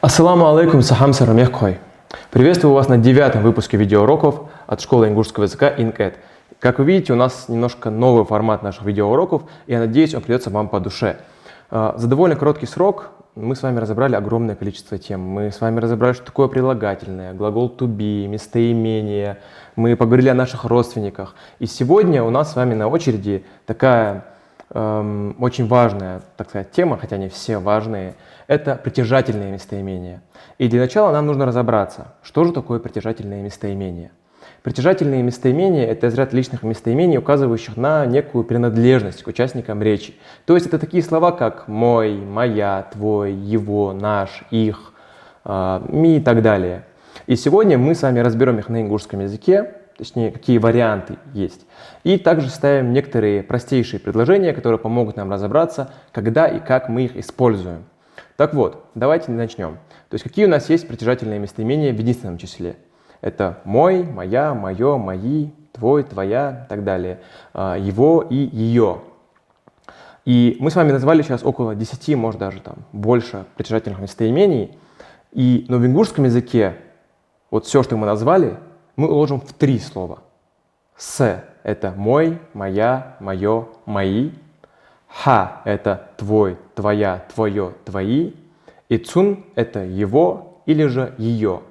Ассаламу алейкум, сахам сарамеххой. Приветствую вас на 9-м выпуске видеоуроков от школы ингушского языка INCAT. Как вы видите, у нас немножко новый формат наших видеоуроков, и я надеюсь, он придется вам по душе. За довольно короткий срок мы с вами разобрали огромное количество тем. Мы с вами разобрали, что такое прилагательное, глагол to be, местоимение. Мы поговорили о наших родственниках. И сегодня у нас с вами на очереди такая очень важная, так сказать, тема, хотя не все важные, это притяжательные местоимения. И для начала нам нужно разобраться, что же такое притяжательные местоимения. Притяжательные местоимения – это из ряда личных местоимений, указывающих на некую принадлежность к участникам речи. То есть это такие слова, как «мой», «моя», «твой», «его», «наш», «их» и так далее. И сегодня мы с вами разберем их на ингушском языке, точнее, какие варианты есть. И также ставим некоторые простейшие предложения, которые помогут нам разобраться, когда и как мы их используем. Так вот, давайте начнем. То есть какие у нас есть притяжательные местоимения в единственном числе? Это мой, моя, мое, мои, твой, твоя и так далее. Его и ее. И мы с вами назвали сейчас около 10, может даже там больше притяжательных местоимений. Но в ингушском языке вот все, что мы назвали, мы уложим в 3 слова. С – это мой, моя, мое, мои. Ха – это твой, твоя, твое, твои. И цун – это его или же ее.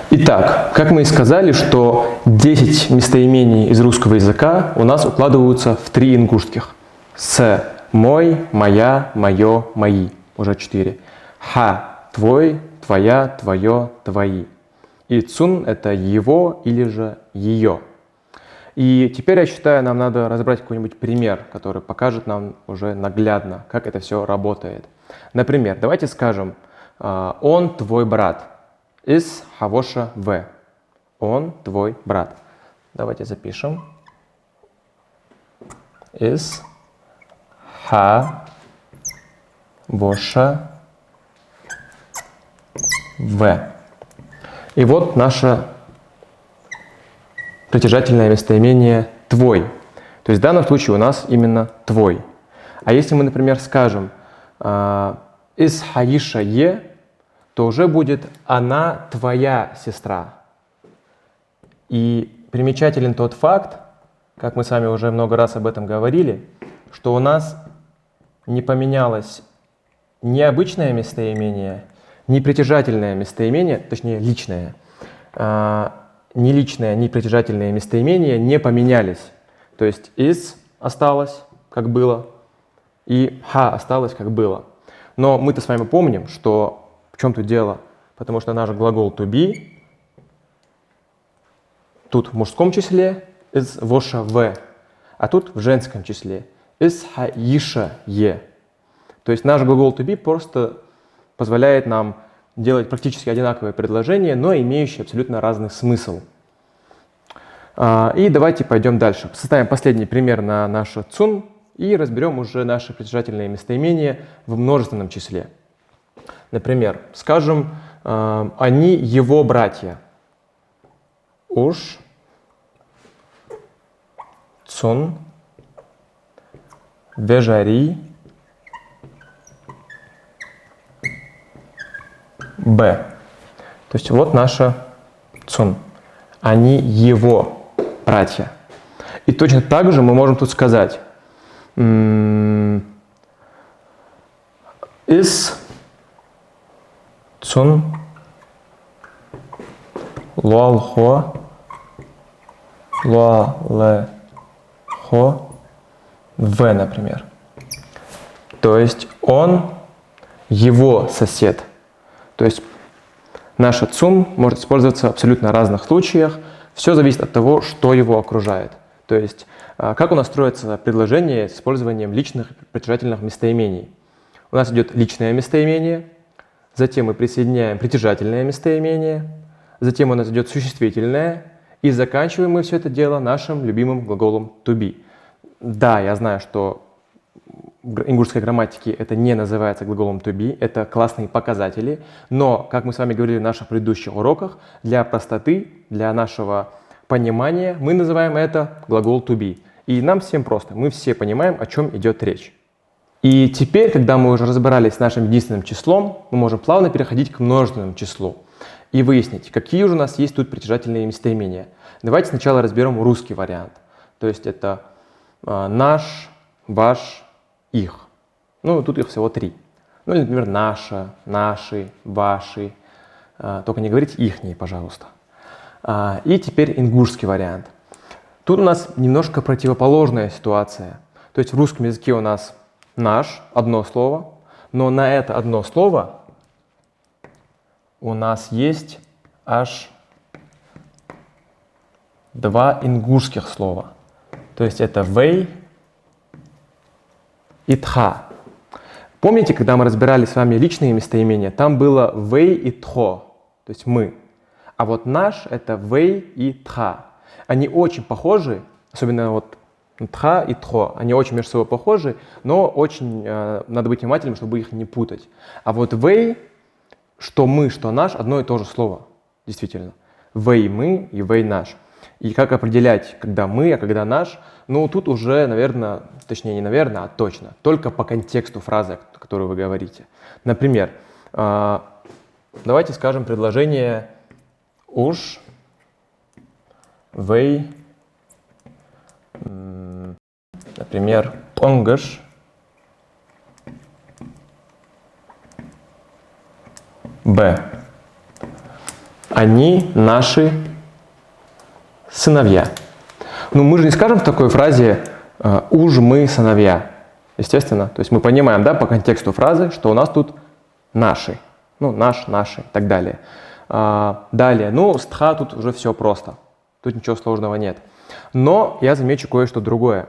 Итак, как мы и сказали, что 10 местоимений из русского языка у нас укладываются в 3 ингушских. С – мой, моя, мое, мои. Уже 4. Ха – твой, твоя, твое, твои. И цун – это его или же ее. И теперь, я считаю, нам надо разобрать какой-нибудь пример, который покажет нам уже наглядно, как это все работает. Например, давайте скажем, он твой брат. Из хавоша в. Он твой брат. Давайте запишем. Из хавоша в. И вот наше притяжательное местоимение «твой». То есть в данном случае у нас именно «твой». А если мы, например, скажем «из хаиша е», то уже будет «она твоя сестра». И примечателен тот факт, как мы с вами уже много раз об этом говорили, что у нас не поменялось ни обычное местоимение, ни притяжательное местоимение, точнее личное, ни личное, ни притяжательное местоимение не поменялись. То есть «из» осталось, как было, и «ха» осталось, как было. Но мы-то с вами помним, что в чем тут дело, потому что наш глагол «to be» тут в мужском числе «из воша в», а тут в женском числе «из хаиша е». То есть наш глагол «to be» просто позволяет нам делать практически одинаковые предложения, но имеющие абсолютно разный смысл. И давайте пойдем дальше. Составим последний пример на наш цун и разберем уже наши притяжательные местоимения в множественном числе. Например, скажем, они его братья. Уж цун вежари Б. То есть вот наша цун. Они его братья. И точно так же мы можем тут сказать из цун луалхо луалехо в, например. То есть он его сосед. То есть наша цун может использоваться в абсолютно разных случаях. Все зависит от того, что его окружает. То есть как у нас строится предложение с использованием личных притяжательных местоимений. У нас идет личное местоимение, затем мы присоединяем притяжательное местоимение, затем у нас идет существительное, и заканчиваем мы все это дело нашим любимым глаголом to be. Да, я знаю, что в ингушской грамматике это не называется глаголом to be, это классные показатели, но, как мы с вами говорили в наших предыдущих уроках, для простоты, для нашего понимания мы называем это глагол to be. И нам всем просто, мы все понимаем, о чем идет речь. И теперь, когда мы уже разобрались с нашим единственным числом, мы можем плавно переходить к множественному числу и выяснить, какие же у нас есть тут притяжательные местоимения. Давайте сначала разберем русский вариант. То есть это наш, ваш, их. Ну, тут их всего 3. Ну, или, например, наша, наши, ваши. Только не говорите ихние, пожалуйста. И теперь ингушский вариант. Тут у нас немножко противоположная ситуация. То есть в русском языке у нас наш, одно слово, но на это одно слово у нас есть аж 2 ингушских слова. То есть это вэй и тха. Помните, когда мы разбирали с вами личные местоимения, там было вэй и тхо, то есть мы. А вот наш — это вэй и тха. Они очень похожи, особенно вот тха и тхо, они очень между собой похожи, но очень надо быть внимательным, чтобы их не путать. А вот вэй, что мы, что наш, одно и то же слово, действительно. Вэй мы и вэй наш. И как определять, когда мы, а когда наш, ну тут уже, наверное, точнее не наверное, а точно, только по контексту фразы, которую вы говорите. Например, давайте скажем предложение уж, вэй, например, тонгаш, б. Они наши сыновья. Ну, мы же не скажем в такой фразе «уж мы сыновья». Естественно. То есть мы понимаем, да, по контексту фразы, что у нас тут наши. Ну, наш, наши и так далее. Далее. Ну, с тха тут уже все просто. Тут ничего сложного нет. Но я замечу кое-что другое.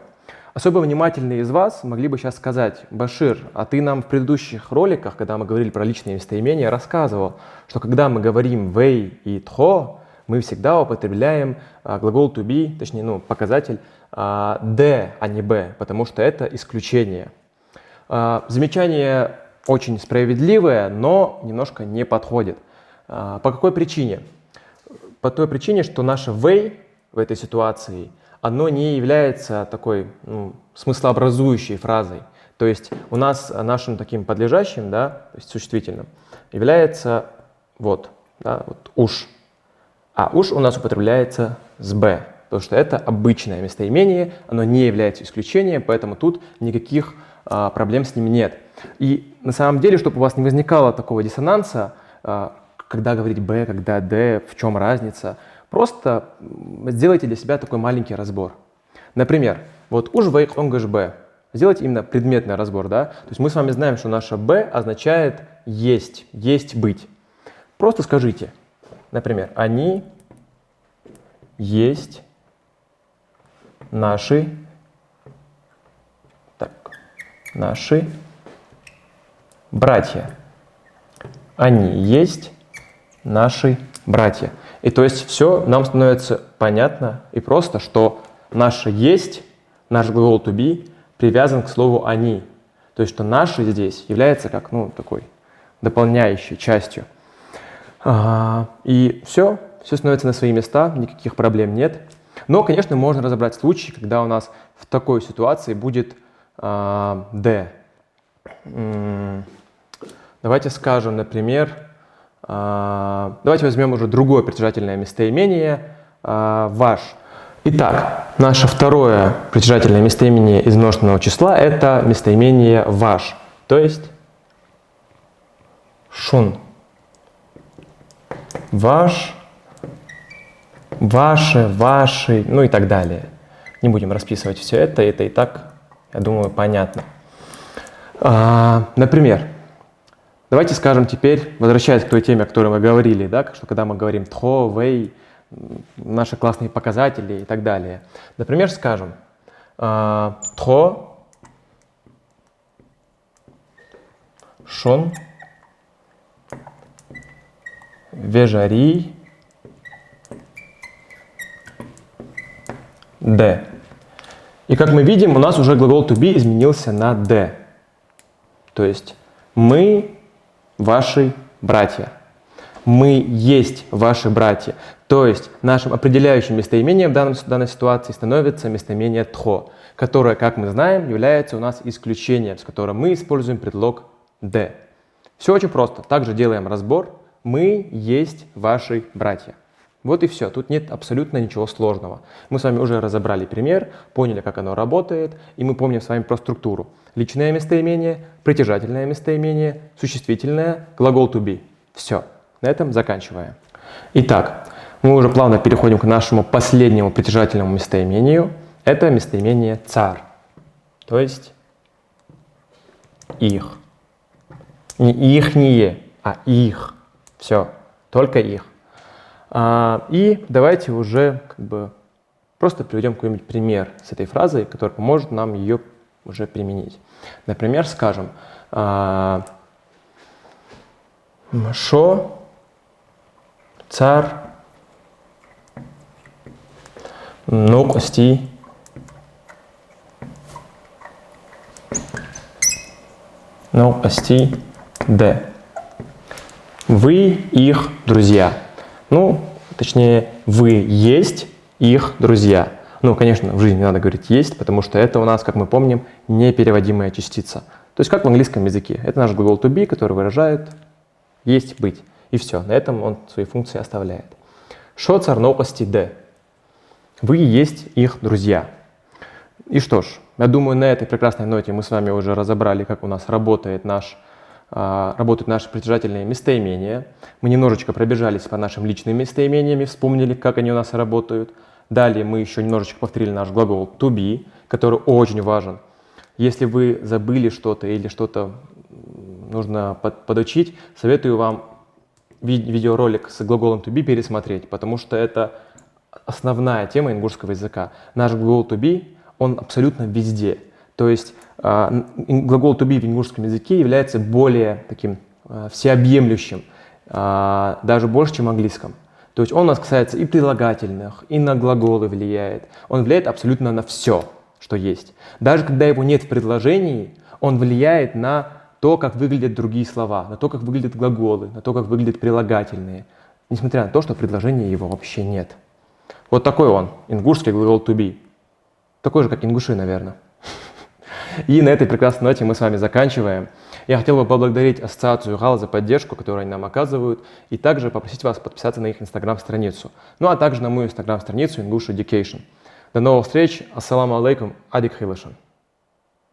Особо внимательные из вас могли бы сейчас сказать: Башир, а ты нам в предыдущих роликах, когда мы говорили про личные местоимения, рассказывал, что когда мы говорим вэй и тхо, мы всегда употребляем глагол to be, точнее, ну, показатель d, а не b, потому что это исключение. Замечание очень справедливое, но немножко не подходит. По какой причине? По той причине, что наше way в этой ситуации, оно не является такой смыслообразующей фразой. То есть у нас нашим таким подлежащим, да, то есть существительным, является вот, да, вот уж. А уж у нас употребляется с «б», потому что это обычное местоимение, оно не является исключением, поэтому тут никаких проблем с ним нет. И на самом деле, чтобы у вас не возникало такого диссонанса, когда говорить «б», когда «д», в чем разница, просто сделайте для себя такой маленький разбор. Например, вот «уж вейк онгаш б». Сделайте именно предметный разбор, да? То есть мы с вами знаем, что наше «б» означает «есть», «есть быть». Просто скажите. Например, они есть наши братья. Они есть наши братья. И то есть все нам становится понятно и просто, что наше есть, наш глагол to be привязан к слову они. То есть что наши здесь является как такой дополняющей частью. И все становится на свои места, никаких проблем нет. Но, конечно, можно разобрать случаи, когда у нас в такой ситуации будет «д». Давайте скажем, например, давайте возьмем уже другое притяжательное местоимение «ваш». Итак, наше второе притяжательное местоимение из множественного числа – это местоимение «ваш», то есть «шун». Ваш, ваши, ваши, ну и так далее. Не будем расписывать все это и так, я думаю, понятно. Например, давайте скажем теперь, возвращаясь к той теме, о которой мы говорили, да, что когда мы говорим тхо, вэй, наши классные показатели и так далее. Например, скажем тхо, шон, вежари, д. И как мы видим, у нас уже глагол to be изменился на д. То есть мы ваши братья. Мы есть ваши братья. То есть нашим определяющим местоимением в данной ситуации становится местоимение тхо, которое, как мы знаем, является у нас исключением, с которым мы используем предлог «де». Все очень просто. Также делаем разбор. Мы есть ваши братья. Вот и все. Тут нет абсолютно ничего сложного. Мы с вами уже разобрали пример, поняли, как оно работает, и мы помним с вами про структуру. Личное местоимение, притяжательное местоимение, существительное, глагол to be. Все. На этом заканчиваем. Итак, мы уже плавно переходим к нашему последнему притяжательному местоимению. Это местоимение цар, то есть их. Не ихние, а их. Все, только их. И давайте уже просто приведем какой-нибудь пример с этой фразой, который поможет нам ее уже применить. Например, скажем, шо цар нокости д. Вы их друзья. Ну, точнее, вы есть их друзья. Ну, конечно, в жизни не надо говорить «есть», потому что это у нас, как мы помним, непереводимая частица. То есть как в английском языке. Это наш глагол to be, который выражает «есть, быть». И все, на этом он свои функции оставляет. Шо цар нокости д. Вы есть их друзья. И что ж, я думаю, на этой прекрасной ноте мы с вами уже разобрали, как у нас работают наши притяжательные местоимения. Мы немножечко пробежались по нашим личным местоимениям и вспомнили, как они у нас работают. Далее мы еще немножечко повторили наш глагол to be, который очень важен. Если вы забыли что-то или что-то нужно подучить, советую вам видеоролик с глаголом to be пересмотреть, потому что это основная тема ингушского языка. Наш глагол to be, он абсолютно везде. То есть глагол to be в ингушском языке является более таким всеобъемлющим, даже больше, чем в английском. То есть он у нас касается и прилагательных, и на глаголы влияет. Он влияет абсолютно на все, что есть. Даже когда его нет в предложении, он влияет на то, как выглядят другие слова, на то, как выглядят глаголы, на то, как выглядят прилагательные, несмотря на то, что в предложении его вообще нет. Вот такой он, ингушский глагол to be. Такой же, как ингуши, наверное. И на этой прекрасной ноте мы с вами заканчиваем. Я хотел бы поблагодарить ассоциацию ГАЛ за поддержку, которую они нам оказывают, и также попросить вас подписаться на их инстаграм-страницу, ну а также на мою инстаграм-страницу English Education. До новых встреч, ассаламу алейкум, адик хилышан.